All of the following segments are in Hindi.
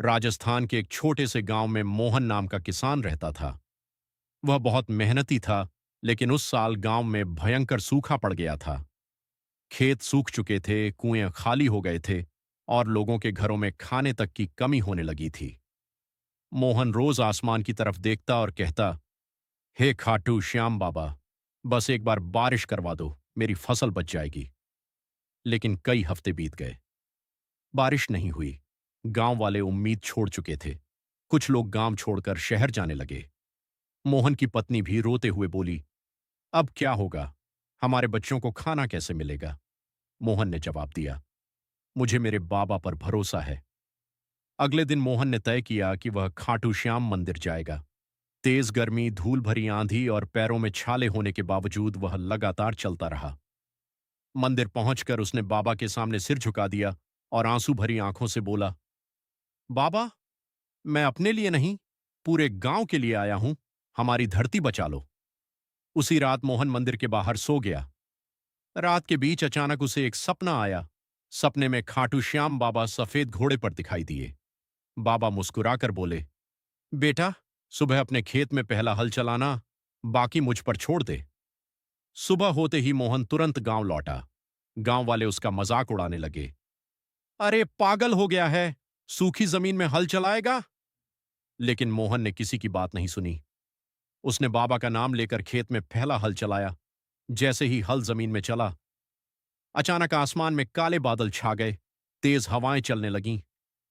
राजस्थान के एक छोटे से गांव में मोहन नाम का किसान रहता था। वह बहुत मेहनती था, लेकिन उस साल गांव में भयंकर सूखा पड़ गया था। खेत सूख चुके थे, कुएं खाली हो गए थे और लोगों के घरों में खाने तक की कमी होने लगी थी। मोहन रोज आसमान की तरफ देखता और कहता, हे खाटू श्याम बाबा, बस एक बार बारिश करवा दो, मेरी फसल बच जाएगी। लेकिन कई हफ्ते बीत गए, बारिश नहीं हुई। गांव वाले उम्मीद छोड़ चुके थे। कुछ लोग गांव छोड़कर शहर जाने लगे। मोहन की पत्नी भी रोते हुए बोली, अब क्या होगा? हमारे बच्चों को खाना कैसे मिलेगा? मोहन ने जवाब दिया, मुझे मेरे बाबा पर भरोसा है। अगले दिन मोहन ने तय किया कि वह खाटू श्याम मंदिर जाएगा। तेज गर्मी, धूल भरी आंधी और पैरों में छाले होने के बावजूद वह लगातार चलता रहा। मंदिर पहुंचकर उसने बाबा के सामने सिर झुका दिया और आंसू भरी आंखों से बोला, बाबा, मैं अपने लिए नहीं, पूरे गांव के लिए आया हूं। हमारी धरती बचा लो। उसी रात मोहन मंदिर के बाहर सो गया। रात के बीच अचानक उसे एक सपना आया। सपने में खाटू श्याम बाबा सफेद घोड़े पर दिखाई दिए। बाबा मुस्कुराकर बोले, बेटा, सुबह अपने खेत में पहला हल चलाना, बाकी मुझ पर छोड़ दे। सुबह होते ही मोहन तुरंत गांव लौटा। गांव वाले उसका मजाक उड़ाने लगे, अरे पागल हो गया है, सूखी जमीन में हल चलाएगा। लेकिन मोहन ने किसी की बात नहीं सुनी। उसने बाबा का नाम लेकर खेत में पहला हल चलाया। जैसे ही हल जमीन में चला, अचानक आसमान में काले बादल छा गए, तेज हवाएं चलने लगीं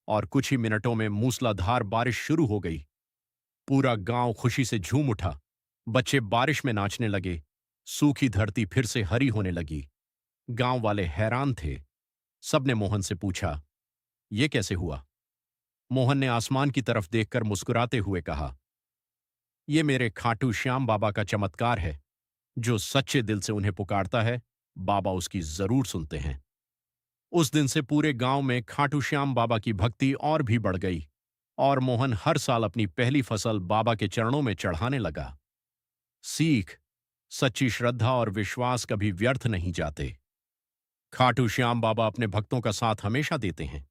और कुछ ही मिनटों में मूसलाधार बारिश शुरू हो गई। पूरा गांव खुशी से झूम उठा। बच्चे बारिश में नाचने लगे। सूखी धरती फिर से हरी होने लगी। गांव वाले हैरान थे। सबने मोहन से पूछा, यह कैसे हुआ? मोहन ने आसमान की तरफ देखकर मुस्कुराते हुए कहा, यह मेरे खाटू श्याम बाबा का चमत्कार है। जो सच्चे दिल से उन्हें पुकारता है, बाबा उसकी जरूर सुनते हैं। उस दिन से पूरे गांव में खाटू श्याम बाबा की भक्ति और भी बढ़ गई और मोहन हर साल अपनी पहली फसल बाबा के चरणों में चढ़ाने लगा। सीख, सच्ची श्रद्धा और विश्वास कभी व्यर्थ नहीं जाते। खाटू श्याम बाबा अपने भक्तों का साथ हमेशा देते हैं।